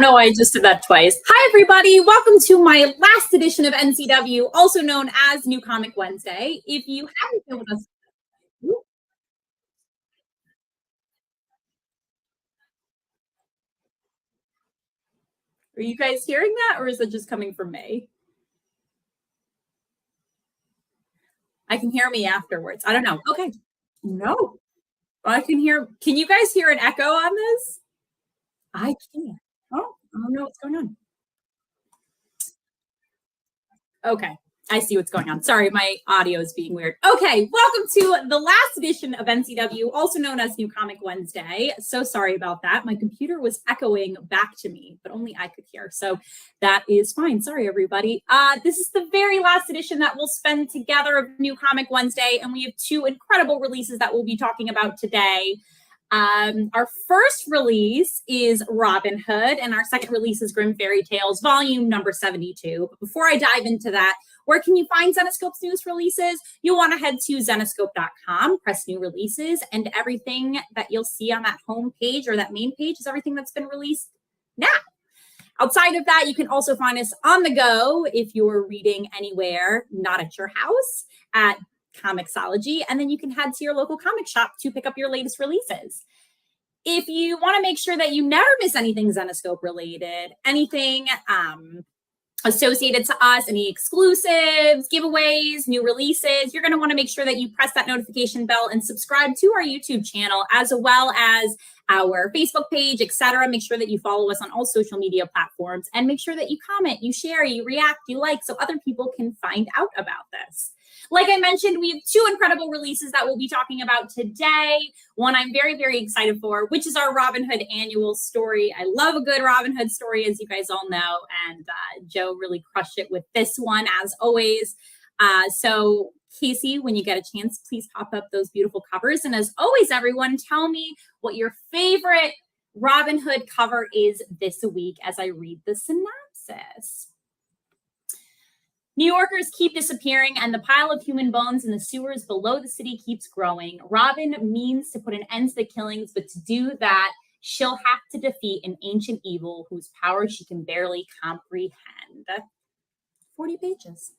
know why I just did that twice. Hi, everybody. Welcome to my last edition of NCW, also known as New Comic Wednesday. If you haven't been with us, are you guys hearing that, or is it just coming from me? I can hear me afterwards. I don't know. Okay. No, I can hear. Can you guys hear an echo on this? I can't. Oh, I don't know what's going on. Okay. I see what's going on. Sorry, my audio is being weird. Okay, welcome to the last edition of NCW, also known as New Comic Wednesday. So sorry about that. My computer was echoing back to me, but only I could hear. So that is fine. Sorry, everybody. This is the very last edition that we'll spend together of New Comic Wednesday, and we have two incredible releases that we'll be talking about today. Our first release is Robyn Hood, and our second release is Grimm Fairy Tales, volume number 72. But before I dive into that, where can you find Zenescope's newest releases? You'll want to head to zenescope.com, press new releases, and everything that you'll see on that home page or that main page is everything that's been released now. Outside of that, you can also find us on the go if you're reading anywhere, not at your house, at Comixology, and then you can head to your local comic shop to pick up your latest releases. If you want to make sure that you never miss anything Zenescope related, anything associated to us, any exclusives, giveaways, new releases, you're going to want to make sure that you press that notification bell and subscribe to our YouTube channel, as well as our Facebook page, etc. Make sure that you follow us on all social media platforms, and make sure that you comment, you share, you react, you like, so other people can find out about this. Like I mentioned, we have two incredible releases that we'll be talking about today. One I'm very, very excited for, which is our Robyn Hood annual story. I love a good Robyn Hood story, as you guys all know, and Joe really crushed it with this one, as always. So Casey, when you get a chance, please pop up those beautiful covers. And as always, everyone, tell me what your favorite Robyn Hood cover is this week as I read the synopsis. New Yorkers keep disappearing, and the pile of human bones in the sewers below the city keeps growing. Robyn means to put an end to the killings, but to do that, she'll have to defeat an ancient evil whose power she can barely comprehend. 40 pages.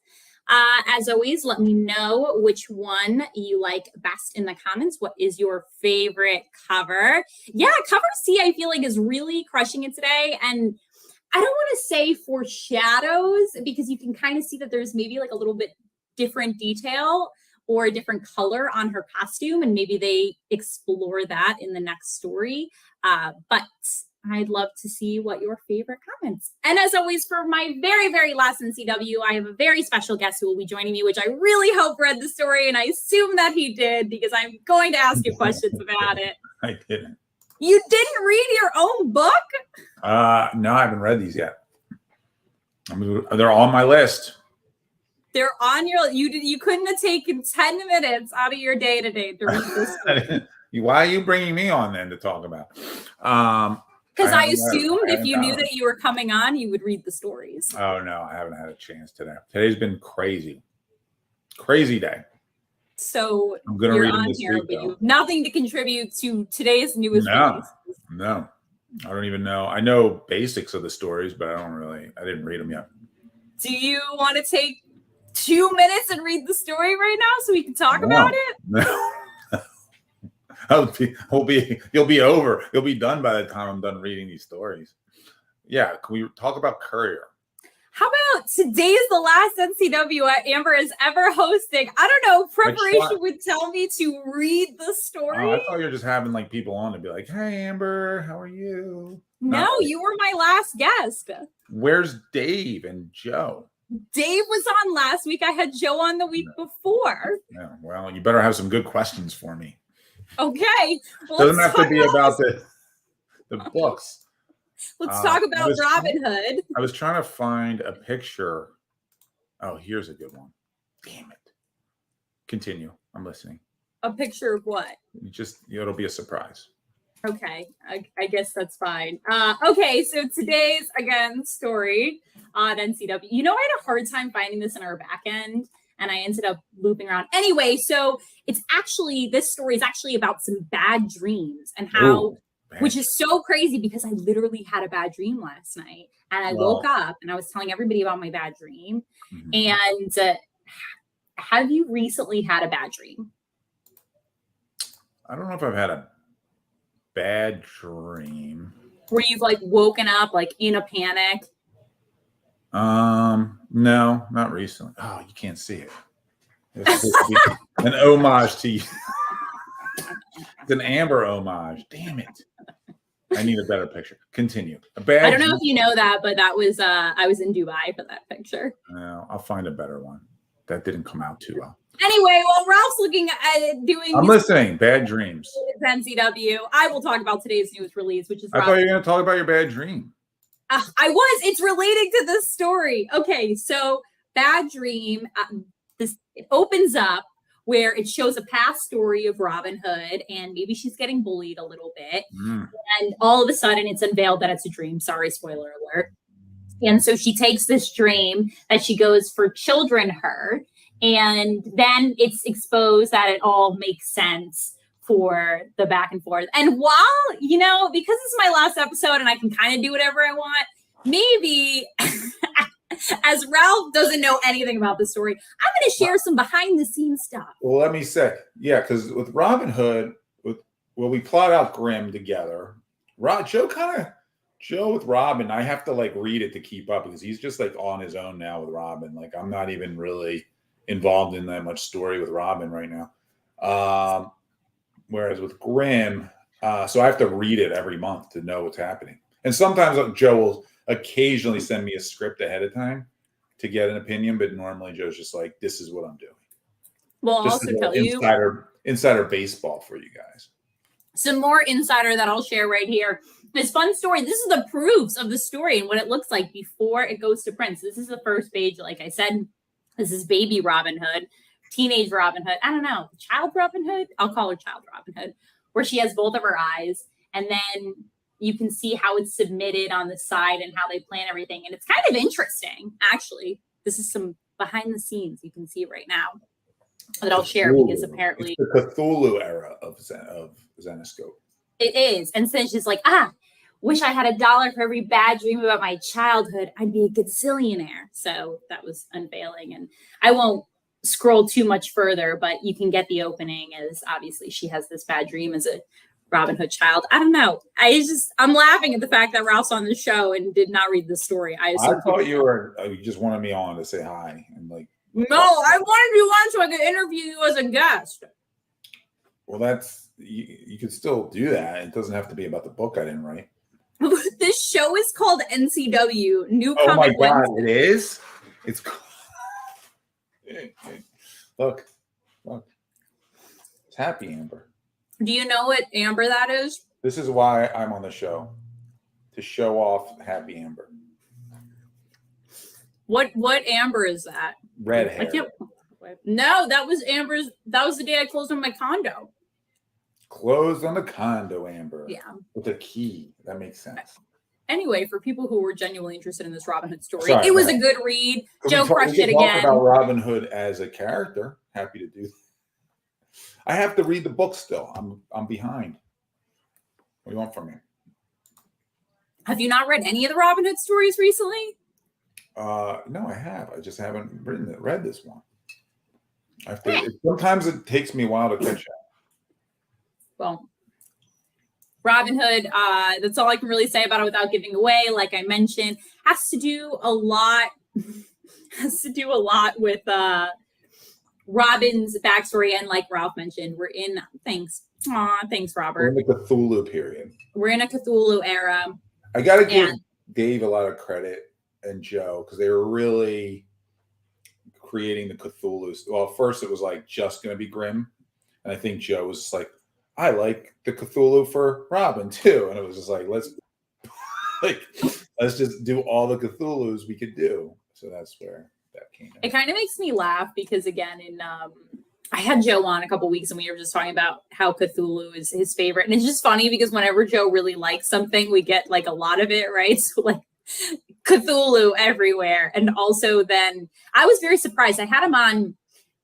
As always, let me know which one you like best in the comments. What is your favorite cover? Yeah, cover C, I feel like, is really crushing it today. And I don't want to say foreshadows, because you can kind of see that there's maybe like a little bit different detail or a different color on her costume, and maybe they explore that in the next story. But I'd love to see what your favorite comments. And as always, for my very, very last NCW, I have a very special guest who will be joining me, which I really hope read the story, and I assume that he did, because I'm going to ask you questions about it. I didn't. You didn't read your own book? No, I haven't read these yet. I mean, they're on my list. They're on your. You couldn't have taken 10 minutes out of your day today to read this book. Why are you bringing me on then to talk about? Because I assumed if you knew that you were coming on, you would read the stories. Oh no, I haven't had a chance today. Today's been crazy day. So I'm gonna read on this here, week, but you have nothing to contribute to today's newest release. No, I don't even know. I know basics of the stories, but I didn't read them yet. Do you want to take 2 minutes and read the story right now so we can talk about it? No. You'll be over. You'll be done by the time I'm done reading these stories. Yeah, can we talk about Courier? How about today is the last NCW Amber is ever hosting? I don't know. Preparation would tell me to read the story. Oh, I thought you were just having like people on to be like, "Hey, Amber, how are you?" No, you were my last guest. Where's Dave and Joe? Dave was on last week. I had Joe on the week before. Yeah, well, you better have some good questions for me. Okay. Well, doesn't have to be about the books. Let's talk about Robyn Hood. I was trying to find a picture. Oh, here's a good one. Damn it. Continue. I'm listening. A picture of what? It'll be a surprise. Okay. I guess that's fine. Okay. So today's, again, story on NCW. You know, I had a hard time finding this in our back end, and I ended up looping around. Anyway, so this story is actually about some bad dreams and how which is so crazy because I literally had a bad dream last night, and I woke up and I was telling everybody about my bad dream. And have you recently had a bad dream? I don't know if I've had a bad dream where you've like woken up like in a panic. No, not recently. Oh, you can't see it. It's an homage to you. It's an Amber homage. Damn it. I need a better picture. Continue. I don't know if you know that, but that was I was in Dubai for that picture. No, I'll find a better one. That didn't come out too well. Anyway, while Ralph's looking at doing I'm listening. Bad dreams. NCW, I will talk about today's news release, which is I thought you were going to talk about your bad dream. I was. It's relating to this story. Okay, so bad dream. It opens up where it shows a past story of Robyn Hood, and maybe she's getting bullied a little bit. And all of a sudden, it's unveiled that it's a dream. Sorry, spoiler alert. And so she takes this dream that she goes for children her, and then it's exposed that it all makes sense for the back and forth. And while, you know, because it's my last episode and I can kind of do whatever I want, maybe as Ralph doesn't know anything about the story, I'm going to share some behind the scenes stuff. Well, let me say, yeah, because with Robyn Hood, we plot out Grimm together. Joe with Robyn, I have to like read it to keep up because he's just like on his own now with Robyn. Like I'm not even really involved in that much story with Robyn right now. Whereas with Grimm, so I have to read it every month to know what's happening. And sometimes Joe will occasionally send me a script ahead of time to get an opinion, but normally Joe's just like, this is what I'm doing. Well, I'll also tell you insider baseball for you guys. Some more insider that I'll share right here. This fun story. This is the proofs of the story and what it looks like before it goes to print. So this is the first page. Like I said, this is baby Robyn Hood, teenage Robyn Hood. I don't know, child Robyn Hood. I'll call her child Robyn Hood, where she has both of her eyes. And then you can see how it's submitted on the side and how they plan everything. And it's kind of interesting, actually. This is some behind the scenes you can see right now that I'll share because apparently it's the Cthulhu era of Zenoscope. It is. And so she's like, wish I had $1 for every bad dream about my childhood. I'd be a gazillionaire. So that was unveiling. And I won't scroll too much further, but you can get the opening as obviously she has this bad dream as a Robyn Hood child. I don't know. I'm laughing at the fact that Ralph's on the show and did not read the story. I thought you just wanted me on to say hi and like. No, I wanted you on so I could interview you as a guest. Well, that's you could still do that. It doesn't have to be about the book I didn't write. This show is called NCW. New Oh Comic my God, Wednesday. it is? It's look. It's Happy Amber. Do you know what Amber that is? This is why I'm on the show. To show off Happy Amber. What Amber is that? Red hair. No, that was Amber's. That was the day I closed on my condo. Closed on the condo, Amber. Yeah. With a key. That makes sense. Anyway, for people who were genuinely interested in this Robyn Hood story, Sorry, it was a good read. Joe crushed it again. Talk about Robyn Hood as a character. Happy to do that. I have to read the book still. I'm behind. What do you want from me? Have you not read any of the Robyn Hood stories recently? No, I have. I just haven't read this one. Sometimes it takes me a while to catch up. Well, Robyn Hood, that's all I can really say about it without giving away. Like I mentioned, has to do a lot with Robyn's backstory. And like Ralph mentioned, we're in thanks, Robert. We're in the Cthulhu period. We're in a Cthulhu era. I gotta give Dave a lot of credit and Joe because they were really creating the Cthulhu. Well, first it was like just gonna be Grimm, and I think Joe was just like, I like the Cthulhu for Robyn too, and it was just like let's just do all the Cthulhus we could do. So that's where that came in. It kind of makes me laugh because again, I had Joe on a couple weeks and we were just talking about how Cthulhu is his favorite, and it's just funny because whenever Joe really likes something, we get like a lot of it, right? So like Cthulhu everywhere, and also then I was very surprised. I had him on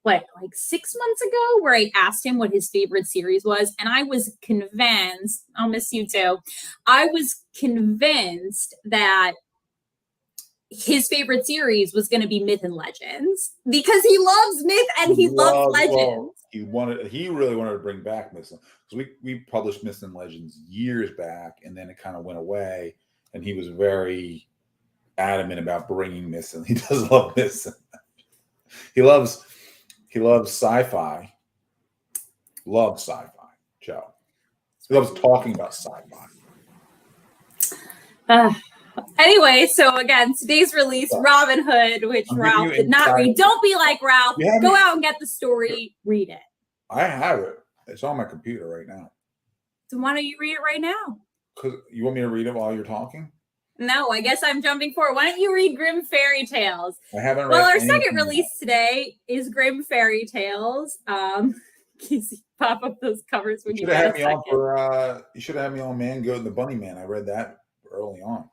like 6 months ago, where I asked him what his favorite series was, and I was convinced, I'll miss you too, I was convinced that his favorite series was going to be Myth and Legends, because he loves myth and he loves legends. He really wanted to bring back Myth, because we published Myth and Legends years back, and then it kind of went away, and he was very adamant about bringing Myth, and he does love Myth. He loves sci-fi. Loves sci-fi, Joe. He loves talking about sci-fi. Anyway, so again, today's release, Robyn Hood, which Ralph did not read. Don't be like Ralph. Go out and get the story. Read it. I have it. It's on my computer right now. So why don't you read it right now? Because you want me to read it while you're talking? No, I guess I'm jumping forward. Why don't you read Grimm Fairy Tales? I haven't read. Well, our second release today is Grimm Fairy Tales. Casey, pop up those covers when you get a second. You should have had me on Man, Goat, and the Bunny Man. I read that early on.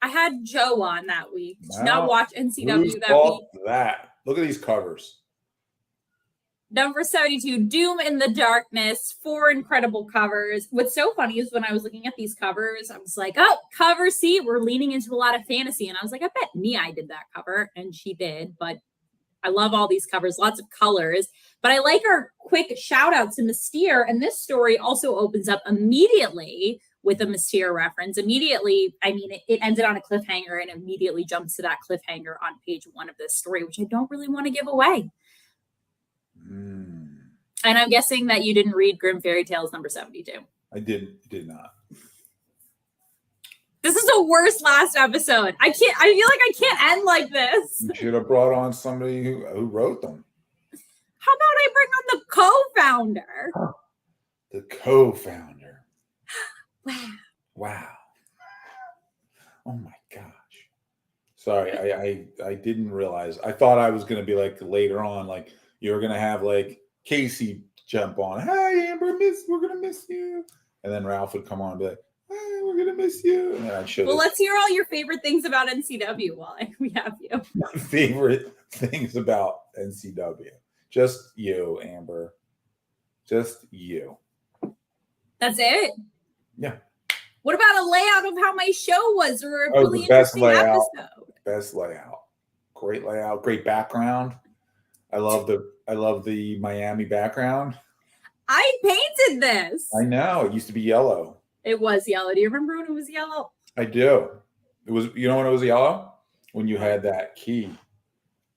I had Joe on that week. Did you not watch NCW that week? Look at these covers. Number 72, Doom in the Darkness, 4 incredible covers. What's so funny is when I was looking at these covers, I was like, oh, cover, see, we're leaning into a lot of fantasy. And I was like, I bet Nia did that cover. And she did. But I love all these covers, lots of colors. But I like our quick shout out to Mystere. And this story also opens up immediately with a Mystere reference. Immediately, I mean, it ended on a cliffhanger and immediately jumps to that cliffhanger on page 1 of this story, which I don't really want to give away. And I'm guessing that you didn't read Grimm Fairy Tales number 72. I did not. This is the worst last episode. I feel like I can't end like this. You should have brought on somebody who wrote them. How about I bring on the co-founder? Huh. The co-founder. Wow. Oh my gosh. Sorry, I didn't realize. I thought I was going to be like later on, like you were going to have like Casey jump on. Hey, Amber, we're going to miss you. And then Ralph would come on and be like, hey, we're going to miss you. And then I'd show. Well, let's hear all your favorite things about NCW while we have you. My favorite things about NCW. Just you, Amber. Just you. That's it? Yeah. What about a layout of how my show was, or a really interesting episode? Best layout. Great layout. Great background. I love the Miami background. I painted this. I know. It used to be yellow. It was yellow. Do you remember when it was yellow? I do. It was. You know when it was yellow? When you had that key.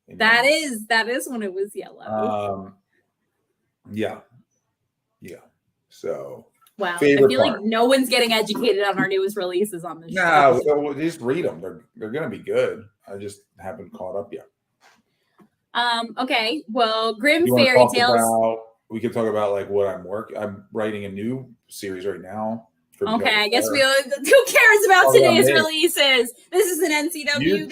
That is when it was yellow. Yeah. So. Wow. I feel like no one's getting educated on our newest releases on this show. No, just read them. They're going to be good. I just haven't caught up yet. Okay. Well, Grimm Fairy Tales. We could talk about like what I'm writing a new series right now. Okay, I guess who cares about today's releases? This is an NCW.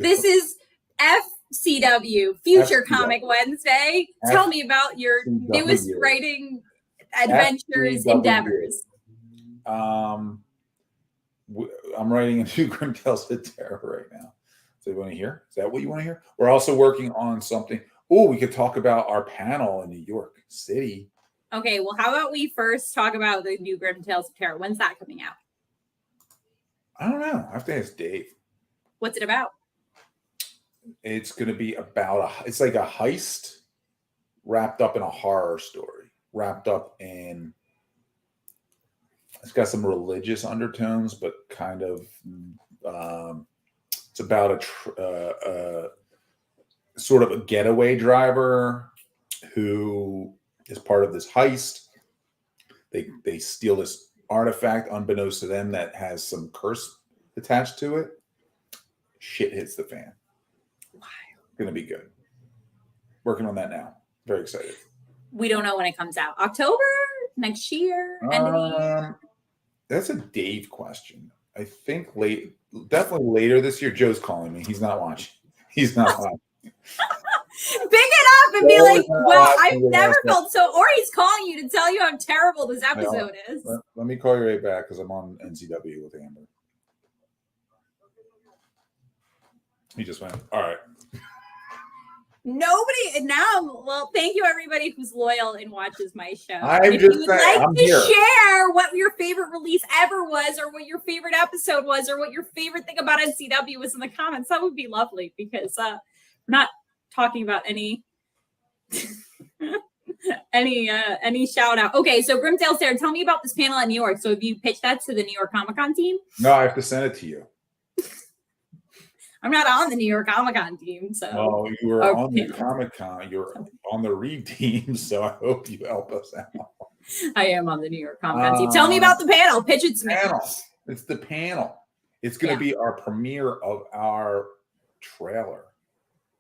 This is FCW, Future Comic Wednesday. Tell me about your newest writing adventures, endeavors. I'm writing a new Grimm Tales of Terror right now. So you want to hear? Is that what you want to hear? We're also working on something. Oh, we could talk about our panel in New York City. Okay, well, how about we first talk about the new Grimm Tales of Terror? When's that coming out? I don't know. I have to ask Dave. What's it about? It's going to be about it's like a heist wrapped up in a horror story. Wrapped up in, it's got some religious undertones, but kind of, it's about a sort of a getaway driver who is part of this heist. They steal this artifact unbeknownst to them that has some curse attached to it. Shit hits the fan. Wow. Gonna be good. Working on that now. Very excited. We don't know when it comes out. October? Next year? End of the year? That's a Dave question. I think definitely later this year. Joe's calling me. He's not watching. Pick it up and be like, well, I've never felt so, or he's calling you to tell you how terrible this episode is. Let me call you right back because I'm on NCW with Amber. He just went, all right. Nobody now. Well, thank you everybody who's loyal and watches my show. I'm if just you would saying, like I'm to here. share what your favorite release ever was, or what your favorite episode was, or what your favorite thing about NCW was in the comments, that would be lovely, because I'm not talking about any any shout out. Okay, so Grimtail Sarah, tell me about this panel at New York. So have you pitched that to the New York Comic Con team? No, I have to send it to you. I'm not on the New York Comic Con team, so. Oh, you were on the Comic Con. You're on the Read team, so I hope you help us out. I am on the New York Comic Con team. Tell me about the panel. Pitch it to me. It's the panel. It's going to be our premiere of our trailer,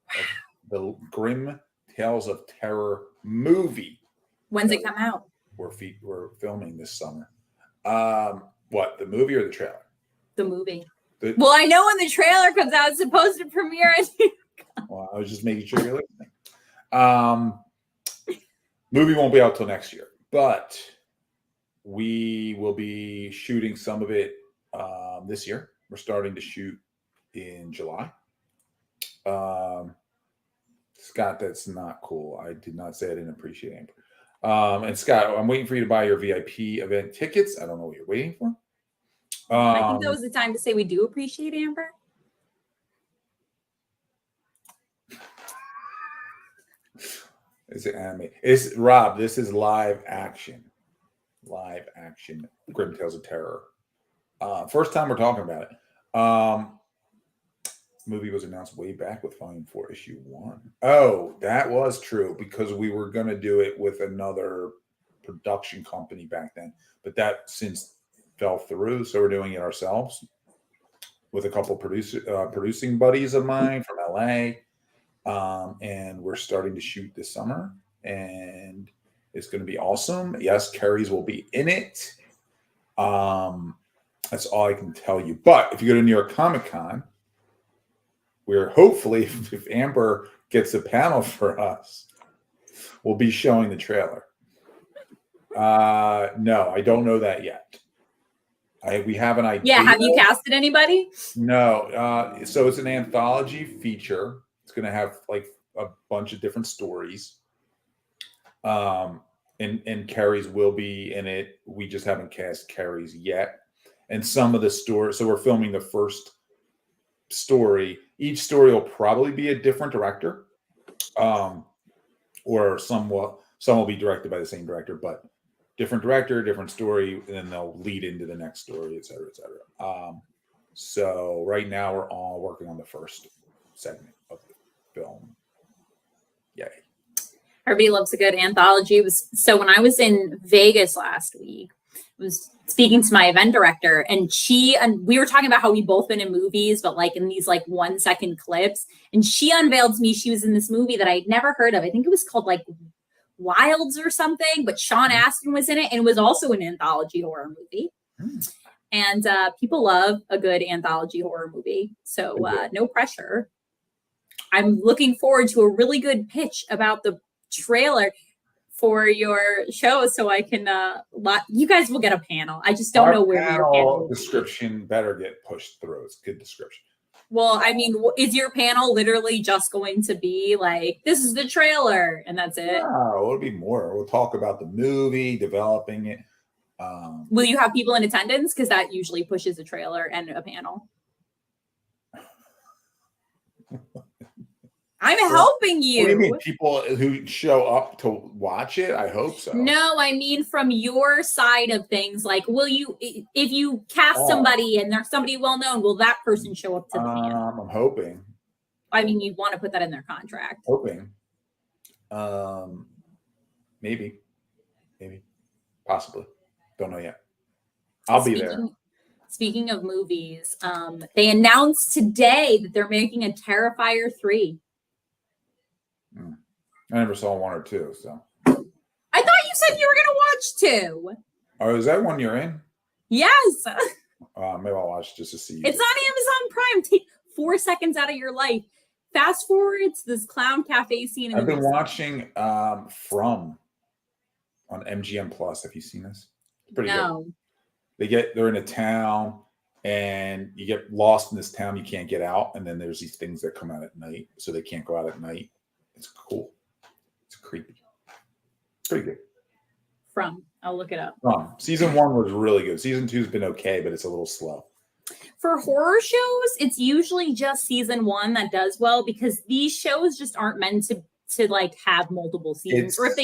of the Grimm Tales of Terror movie. When's it come out? We're filming this summer. What, the movie or the trailer? The movie. Well, I know when the trailer comes out, it's supposed to premiere. Well, I was just making sure you're listening. Movie won't be out till next year, but we will be shooting some of it this year. We're starting to shoot in July. Scott, that's not cool. I did not say I didn't appreciate Amber. And Scott, I'm waiting for you to buy your VIP event tickets. I don't know what you're waiting for. I think that was the time to say we do appreciate Amber. Is it anime? It's Rob. This is live action. Live action. Grimm Tales of Terror. First time we're talking about it. Movie was announced way back with Volume 4, Issue 1. Oh, that was true, because we were going to do it with another production company back then, but that since fell through, so we're doing it ourselves with a couple producing buddies of mine from LA, and we're starting to shoot this summer, and it's going to be awesome. Yes, Carrie's will be in it. That's all I can tell you. But if you go to New York Comic Con, we're hopefully, if Amber gets a panel for us, we'll be showing the trailer. No, I don't know that yet. We have an idea. Yeah, have you casted anybody? No. So it's an anthology feature. It's going to have like a bunch of different stories. And Carrie's will be in it. We just haven't cast Carrie's yet. And some of the stories, so we're filming the first story. Each story will probably be a different director. Or some will be directed by the same director, but different director, different story, and then they'll lead into the next story, et cetera, et cetera. So right now we're all working on the first segment of the film. Yay. Everybody loves a good anthology. So when I was in Vegas last week, I was speaking to my event director, and we were talking about how we both been in movies, but like in these like 1 second clips. And she unveiled to me she was in this movie that I'd never heard of. I think it was called like Wilds or something, but Sean Astin was in it, and it was also an anthology horror movie. And people love a good anthology horror movie. So no pressure. I'm looking forward to a really good pitch about the trailer for your show, so I can you guys will get a panel. I just don't know where your panel description better get pushed through. It's good description. Well, I mean, is your panel literally just going to be like, this is the trailer and that's it? No, it'll be more. We'll talk about the movie, developing it. Will you have people in attendance? Because that usually pushes a trailer and a panel. I'm helping you. What do you mean? People who show up to watch it? I hope so. No, I mean from your side of things. Like, will you, if you cast somebody and they're somebody well-known, will that person show up to the panel? I'm hoping. I mean, you'd want to put that in their contract. Hoping. Maybe. Possibly. Don't know yet. I'll be there. Speaking of movies, they announced today that they're making a Terrifier 3. I never saw 1 or 2, so. I thought you said you were going to watch 2. Oh, is that one you're in? Yes. Maybe I'll watch just to see. It's on Amazon Prime. Take 4 seconds out of your life. Fast forward, it's this clown cafe scene. I've been watching From on MGM Plus. Have you seen this? It's pretty good. They're in a town and you get lost in this town. You can't get out. And then there's these things that come out at night. So they can't go out at night. It's cool. It's creepy. It's pretty good. I'll look it up. Season 1 was really good. Season 2's been okay, but it's a little slow. For horror shows, it's usually just season 1 that does well because these shows just aren't meant to like have multiple seasons. Or if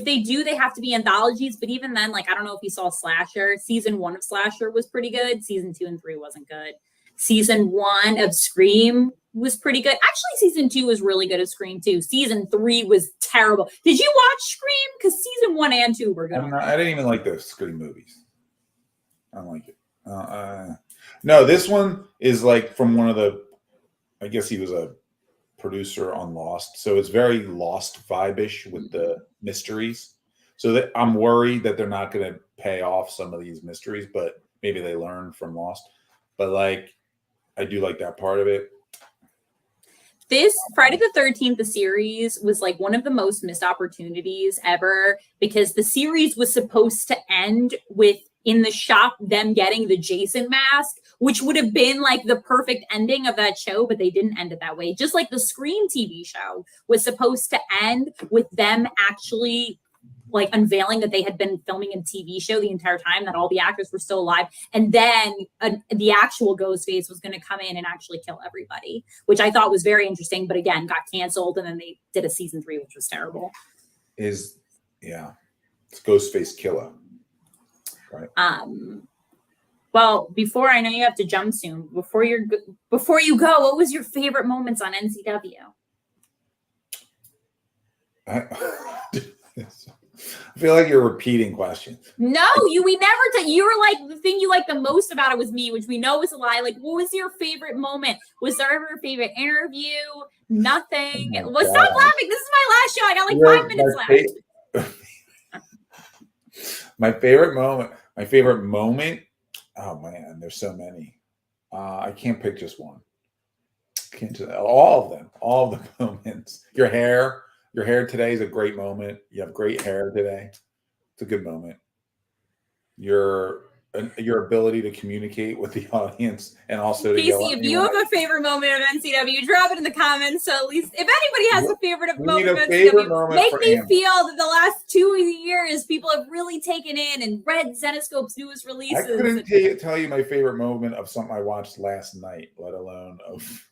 they do, they have to be anthologies. But even then, like, I don't know if you saw Slasher. Season 1 of Slasher was pretty good. Season 2 and 3 wasn't good. Season 1 of Scream was pretty good. Actually, season 2 was really good of Scream too. Season 3 was terrible. Did you watch Scream? Because season 1 and 2 were good. I didn't even like those Scream movies. I don't like it. No, this one is like from one of the, I guess he was a producer on Lost. So it's very Lost vibe-ish with the mysteries. So that I'm worried that they're not going to pay off some of these mysteries, but maybe they learn from Lost. But like, I do like that part of it. This Friday the 13th, the series was like one of the most missed opportunities ever because the series was supposed to end with in the shop them getting the Jason mask, which would have been like the perfect ending of that show, but they didn't end it that way. Just like the Scream TV show was supposed to end with them actually like unveiling that they had been filming a TV show the entire time, that all the actors were still alive. And then the actual Ghostface was going to come in and actually kill everybody, which I thought was very interesting, but again, got canceled. And then they did a season 3, which was terrible. It's Ghostface Killer. Right. Well, before I know you have to jump soon, before you go, what was your favorite moments on NCW? I feel like you're repeating questions. No, we never you were like the thing you liked the most about it was me, which we know is a lie. Like, what was your favorite moment? Was there ever a favorite interview? Nothing. Oh stop laughing. This is my last show. I got like 5 minutes left. My favorite moment. Oh man, there's so many. I can't pick just one. All of the moments. Your hair today is a great moment. You have great hair today. It's a good moment. Your ability to communicate with the audience and also Casey, if you have a favorite moment of NCW, drop it in the comments. So at least if anybody has a favorite moment of NCW, make me feel that the last 2 years people have really taken in and read Zenoscope's newest releases. I couldn't tell you my favorite moment of something I watched last night, let alone of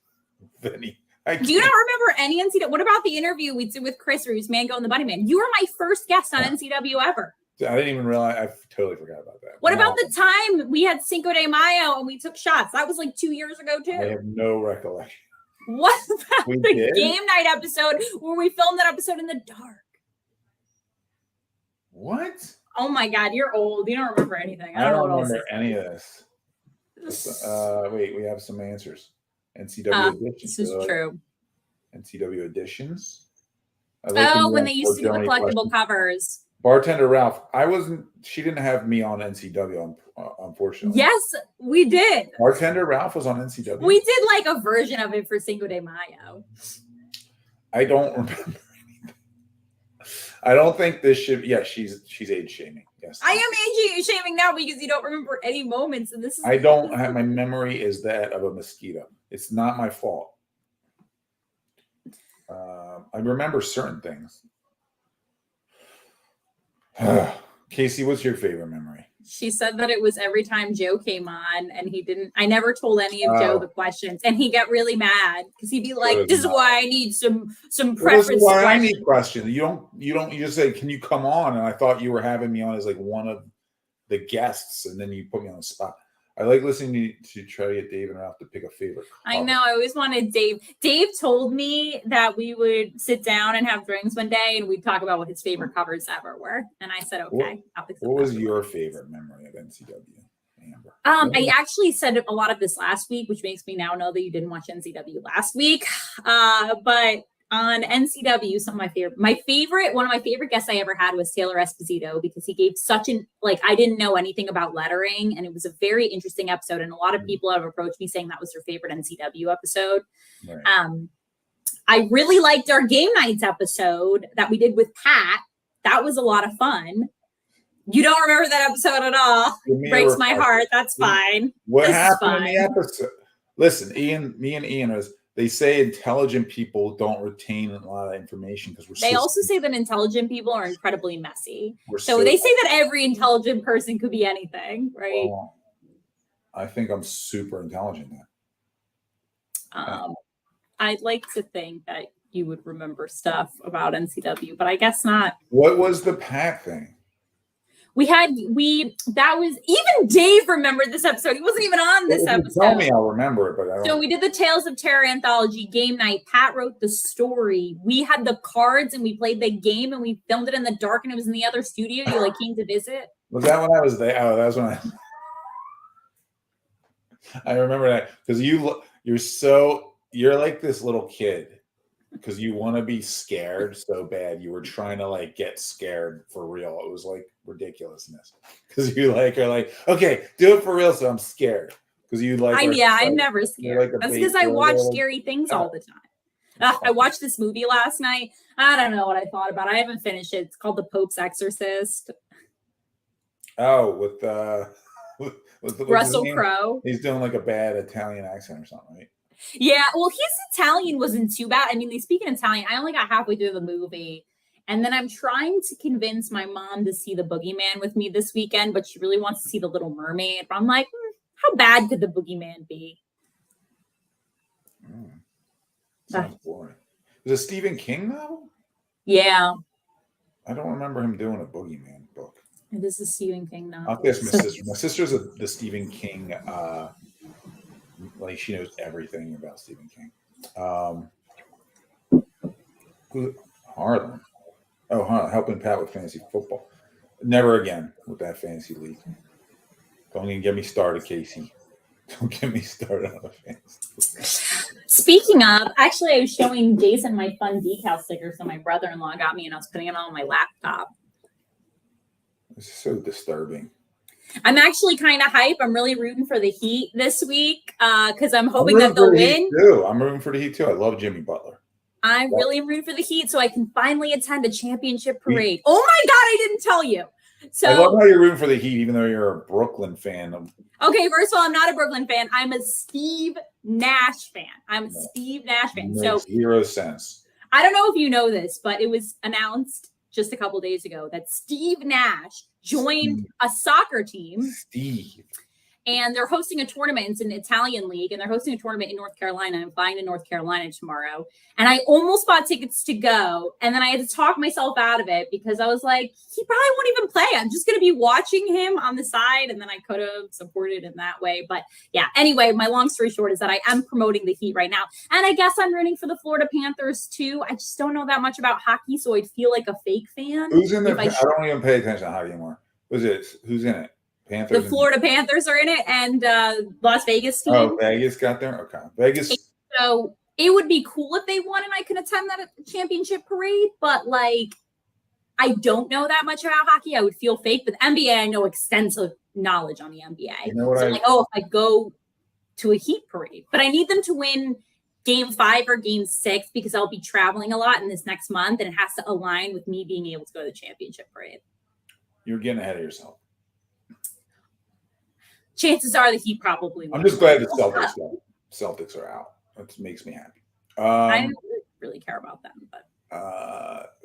any. Do you not remember any NCW? What about the interview we did with Chris where he was Mango and the Bunny Man? You were my first guest on NCW ever. I didn't even realize. I totally forgot about that. What about the time we had Cinco de Mayo and we took shots? That was like 2 years ago too. I have no recollection. What about the game night episode where we filmed that episode in the dark? What? Oh my God, you're old. You don't remember anything. I don't remember any of this. Wait, we have some answers. NCW editions. This is true. NCW editions. When they used to do the collectible covers. Bartender Ralph. She didn't have me on NCW, unfortunately. Yes, we did. Bartender Ralph was on NCW. We did like a version of it for Cinco de Mayo. I don't remember anything. I don't think this should. Yeah, she's age shaming. Yes, I am age shaming now because you don't remember any moments, and this is. I don't have. My memory is that of a mosquito. It's not my fault. I remember certain things. Casey, what's your favorite memory? She said that it was every time Joe came on and he didn't. I never told any of Joe the questions, and he got really mad because he'd be like, "This is why I need some preference." This is why I need questions. You just say, "Can you come on?" And I thought you were having me on as like one of the guests, and then you put me on the spot. I like listening to try to get Dave and Ralph to pick a favorite cover. I know. I always wanted Dave. Dave told me that we would sit down and have drinks one day and we'd talk about what his favorite covers ever were. And I said, okay. What was your favorite memory of NCW, Amber? I actually said a lot of this last week, which makes me now know that you didn't watch NCW last week. But on NCW, one of my favorite guests I ever had was Taylor Esposito because he gave I didn't know anything about lettering, and it was a very interesting episode. And a lot of people have approached me saying that was their favorite NCW episode. Right. I really liked our game nights episode that we did with Pat. That was a lot of fun. You don't remember that episode at all. Breaks my heart. That's fine. What happened in the episode? Listen, me and Ian they say intelligent people don't retain a lot of information because They also say that intelligent people are incredibly messy. So they say that every intelligent person could be anything, right? Well, I think I'm super intelligent now. I'd like to think that you would remember stuff about NCW, but I guess not. What was the pack thing? That was, even Dave remembered this episode. He wasn't even on this episode. Tell me, I'll remember it, but I don't. So we did the Tales of Terror anthology game night. Pat wrote the story. We had the cards and we played the game and we filmed it in the dark and it was in the other studio. You like came to visit. Was that when I was there? Oh, that was when I remember that because you're like this little kid because you want to be scared so bad. You were trying to like get scared for real. It was like ridiculousness because you like are like, okay, do it for real. So I'm scared because you like. I'm never scared. That's because I watch scary things all the time. I watched this movie last night. I don't know what I thought about it. I haven't finished it. It's called The Pope's Exorcist. Oh, with Russell Crowe. He's doing like a bad Italian accent or something, right? Yeah, well, his Italian wasn't too bad. I mean, they speak in Italian. I only got halfway through the movie. And then I'm trying to convince my mom to see The Boogeyman with me this weekend, but she really wants to see The Little Mermaid. But I'm like, how bad could The Boogeyman be? Sounds boring. Is it Stephen King novel? Yeah. I don't remember him doing a Boogeyman book. It is a Stephen King novel. I'll ask my sister. My sister's the Stephen King like she knows everything about Stephen King. Harlan. Oh, helping Pat with fantasy football. Never again with that fantasy league. Don't even get me started, Casey. Don't get me started on the fantasy. Speaking of, actually, I was showing Jason my fun decal stickers that my brother-in-law got me, and I was putting it on my laptop. This is so disturbing. I'm actually kind of hype. I'm really rooting for the Heat this week because I'm hoping that they'll win. I'm rooting for the Heat too. I love Jimmy Butler. I'm really rooting for the Heat so I can finally attend a championship parade. Oh my God, I didn't tell you. So I love how you're rooting for the Heat, even though you're a Brooklyn fan. Okay, first of all, I'm not a Brooklyn fan. I'm a Steve Nash fan. So zero sense. I don't know if you know this, but it was announced just a couple days ago that Steve Nash joined a soccer team. And they're hosting a tournament. It's an Italian league, and they're hosting a tournament in North Carolina. I'm flying to North Carolina tomorrow. And I almost bought tickets to go. And then I had to talk myself out of it because I was like, he probably won't even play. I'm just going to be watching him on the side. And then I could have supported in that way. But yeah, anyway, my long story short is that I am promoting the Heat right now. And I guess I'm rooting for the Florida Panthers too. I just don't know that much about hockey, so I'd feel like a fake fan. Who's in I don't even pay attention to hockey anymore. Who's in it? Panthers. The Florida Panthers are in it, and Las Vegas team. Oh, Vegas got there? Okay. Vegas. So it would be cool if they won and I could attend that championship parade, but like, I don't know that much about hockey. I would feel fake, but the NBA, I know extensive knowledge on the NBA. You know what if I go to a Heat parade, but I need them to win Game 5 or Game 6 because I'll be traveling a lot in this next month, and it has to align with me being able to go to the championship parade. You're getting ahead of yourself. Chances are the Heat probably win. I'm just glad the Celtics are out. That makes me happy. I don't really care about them, but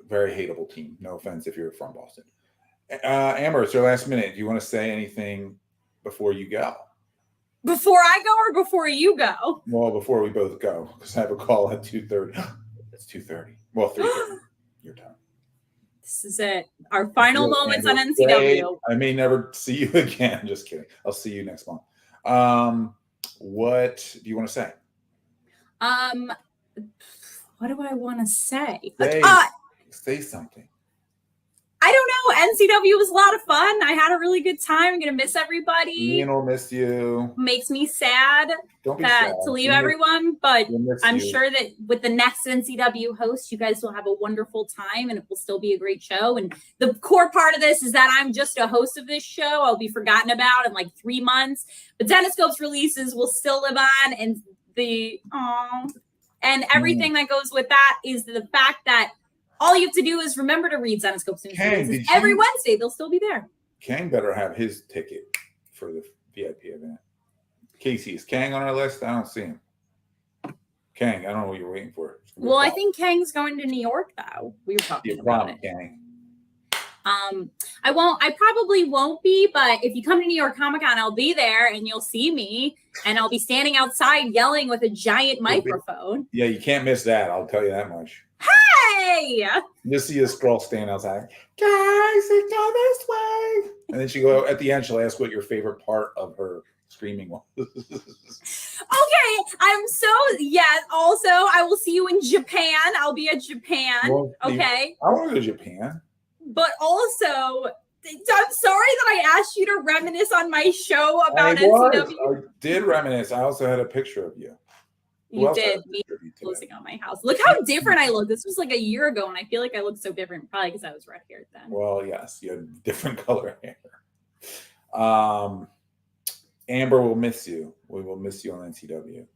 very hateable team. No offense if you're from Boston. Amber, it's your last minute. Do you want to say anything before you go? Before I go or before you go? Well, before we both go, because I have a call at 2:30. It's 2:30. Well, 3:30. Your time. This is it. Our final moments on NCW. I may never see you again. Just kidding. I'll see you next month. What do you want to say? What do I want to say? Say something. I don't know. NCW was a lot of fun. I had a really good time. I'm going to miss everybody. Ian will miss you. Makes me sad to leave everyone, but I'm sure that with the next NCW host, you guys will have a wonderful time and it will still be a great show. And the core part of this is that I'm just a host of this show. I'll be forgotten about in like 3 months, but Zenescope's releases will still live on, and everything that goes with that is the fact that all you have to do is remember to read Zenescope's news every Wednesday. They'll still be there. Kang better have his ticket for the VIP event. Casey, is Kang on our list? I don't see him. Kang, I don't know what you're waiting for. Well, I think Kang's going to New York, though. We were talking about it. Kang. I probably won't be, but if you come to New York Comic Con, I'll be there and you'll see me, and I'll be standing outside yelling with a giant microphone. Yeah, you can't miss that. I'll tell you that much. Hey! You'll see a scroll stand outside. Guys, they go this way. And then she go at the end, she'll ask what your favorite part of her screaming was. Okay, yes. Also, I will see you in Japan. I'll be at Japan. Well, okay. I want to go to Japan. But also, I'm sorry that I asked you to reminisce on my show about NCW. I did reminisce. I also had a picture of you. You did. Me closing on my house. Look how different I look. This was like a year ago, and I feel like I look so different, probably because I was red haired then. Well, yes, you had different color hair. Amber will miss you. We will miss you on NCW.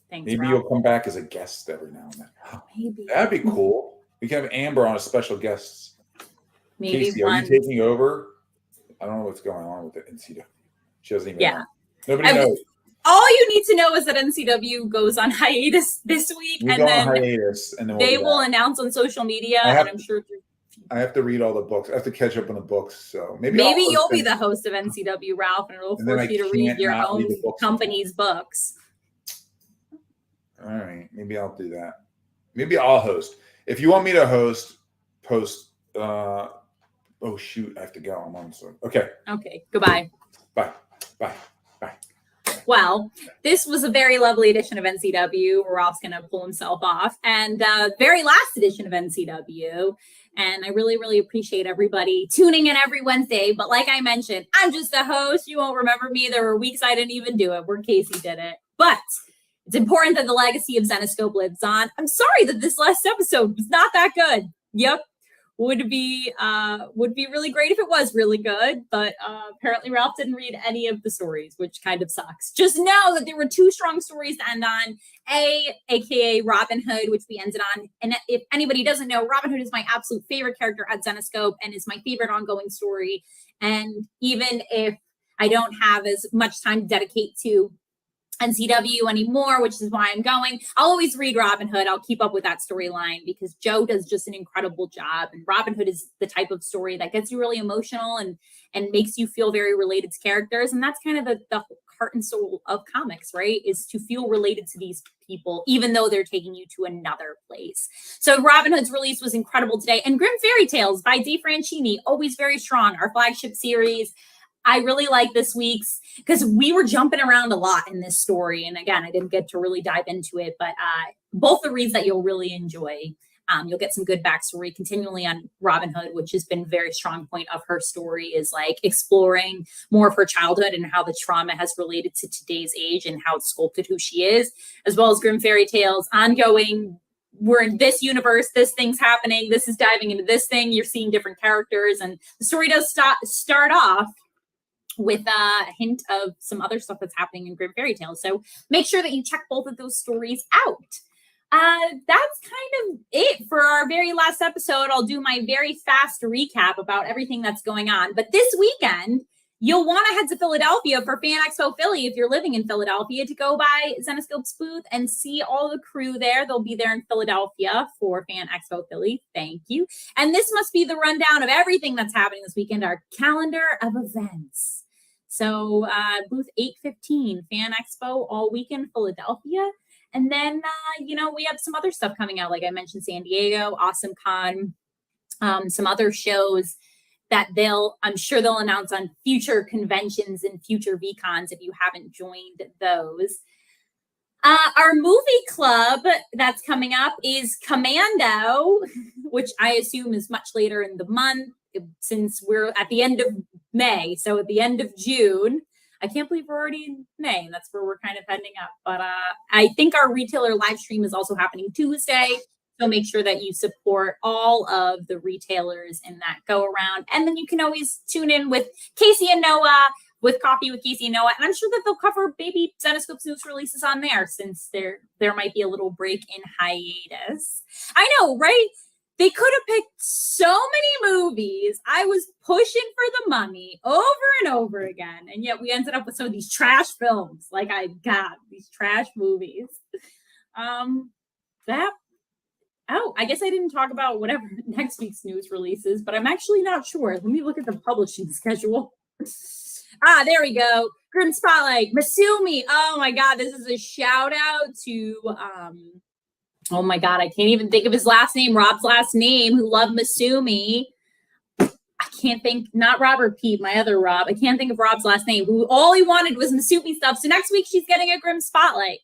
Thanks. Maybe Rob. you'll come back as a guest every now and then. Maybe That'd be cool. We can have Amber on as special guests. Maybe Casey, are you taking over? I don't know what's going on with the NCW. She doesn't even know. Nobody knows. All you need to know is that NCW goes on hiatus this week, and then they will announce on social media. And I'm sure I have to read all the books. I have to catch up on the books. So maybe you'll be the host of NCW, Ralph, and it'll force you to read your own company's books. All right, maybe I'll do that. Maybe I'll host. If you want me to post. Oh shoot, I have to go. I'm on so. Okay. Okay. Goodbye. Bye. Well, this was a very lovely edition of NCW. Ralph's going to pull himself off. And very last edition of NCW. And I really, really appreciate everybody tuning in every Wednesday. But like I mentioned, I'm just a host. You won't remember me. There were weeks I didn't even do it where Casey did it. But it's important that the legacy of Zenescope lives on. I'm sorry that this last episode was not that good. Yep. Would be really great if it was really good, but apparently Ralph didn't read any of the stories, which kind of sucks. Just know that there were two strong stories to end on. AKA Robyn Hood, which we ended on. And if anybody doesn't know, Robyn Hood is my absolute favorite character at Zenescope and is my favorite ongoing story. And even if I don't have as much time to dedicate to NCW anymore, which is why I'm going, I'll always read Robyn Hood. I'll keep up with that storyline because Joe does just an incredible job. And Robyn Hood is the type of story that gets you really emotional and makes you feel very related to characters. And that's kind of the heart and soul of comics, right? Is to feel related to these people, even though they're taking you to another place. So Robyn Hood's release was incredible today. And Grimm Fairy Tales by Dave Franchini, always very strong. Our flagship series. I really like this week's because we were jumping around a lot in this story. And again, I didn't get to really dive into it, but both the reads that you'll really enjoy. You'll get some good backstory continually on Robyn Hood, which has been a very strong point of her story is like exploring more of her childhood and how the trauma has related to today's age and how it's sculpted who she is, as well as Grimm Fairy Tales ongoing. We're in this universe, this thing's happening, this is diving into this thing, you're seeing different characters, and the story does start off with a hint of some other stuff that's happening in Grimm Fairy Tales. So make sure that you check both of those stories out. That's kind of it for our very last episode. I'll do my very fast recap about everything that's going on. But this weekend, you'll want to head to Philadelphia for Fan Expo Philly if you're living in Philadelphia to go by Zenescope's booth and see all the crew there. They'll be there in Philadelphia for Fan Expo Philly. Thank you. And this must be the rundown of everything that's happening this weekend, our calendar of events. So booth 815, Fan Expo all weekend, Philadelphia. And then, we have some other stuff coming out. Like I mentioned, San Diego, Awesome Con, some other shows that I'm sure they'll announce on future conventions and future VCons if you haven't joined those. Our movie club that's coming up is Commando, which I assume is much later in the month since we're at the end of May. So at the end of June, I can't believe we're already in May. And that's where we're kind of heading up. But I think our retailer live stream is also happening Tuesday. So make sure that you support all of the retailers in that go around. And then you can always tune in with Casey and Noah, with Coffee with Casey and Noah. And I'm sure that they'll cover maybe Zenescope's news releases on there since there might be a little break in hiatus. I know, right? They could have picked so many movies. I was pushing for the mummy over and over again. And yet we ended up with some of these trash films. Like I got these trash movies. I guess I didn't talk about whatever next week's news releases, but I'm actually not sure. Let me look at the publishing schedule. There we go. Grimm Spotlight. Masumi. Oh my God. This is a shout out to, oh my God, I can't even think of his last name, Rob's last name, who loved Masumi. I can't think, not Robert Pete, my other Rob. I can't think of Rob's last name, who all he wanted was Masumi stuff. So next week she's getting a Grimm Spotlight.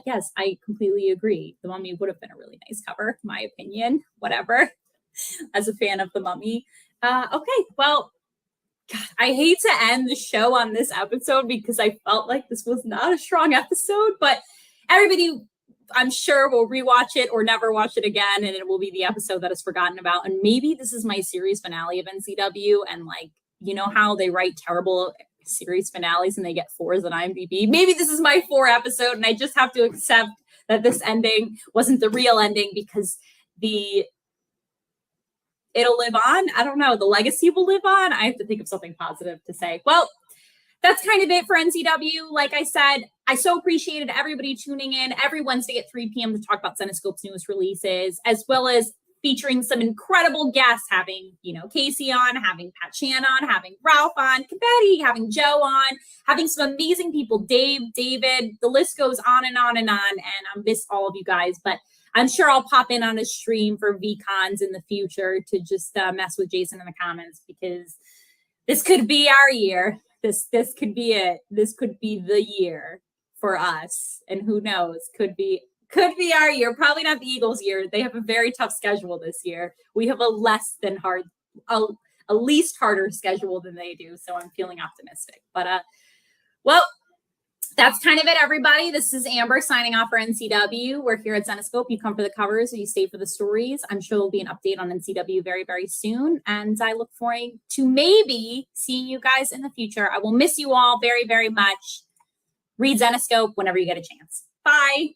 Yes, I completely agree. The Mummy would have been a really nice cover, my opinion, whatever, as a fan of the Mummy. Okay, well, God, I hate to end the show on this episode because I felt like this was not a strong episode, but everybody, I'm sure, will rewatch it or never watch it again, and it will be the episode that is forgotten about. And maybe this is my series finale of NCW, and like, you know how they write terrible series finales and they get 4s on IMDb? Maybe this is my 4 episode, and I just have to accept that this ending wasn't the real ending because it'll live on. I don't know. The legacy will live on. I have to think of something positive to say. Well, that's kind of it for NCW. Like I said, I so appreciated everybody tuning in every Wednesday at 3 p.m. to talk about Cinescope's newest releases, as well as featuring some incredible guests, having, Casey on, having Pat Chan on, having Ralph on, Confetti, having Joe on, having some amazing people, Dave, David, the list goes on and on and on. And I miss all of you guys, but I'm sure I'll pop in on a stream for VCons in the future to just mess with Jason in the comments, because this could be our year. This could be it. This could be the year for us. And who knows, could be our year. Probably not the Eagles' year. They have a very tough schedule this year. We have a least harder schedule than they do. So I'm feeling optimistic. But well, that's kind of it, everybody. This is Amber signing off for NCW. We're here at Cinescope. You come for the covers or you stay for the stories. I'm sure there'll be an update on NCW very, very soon. And I look forward to maybe seeing you guys in the future. I will miss you all very, very much. Read Cinescope whenever you get a chance. Bye.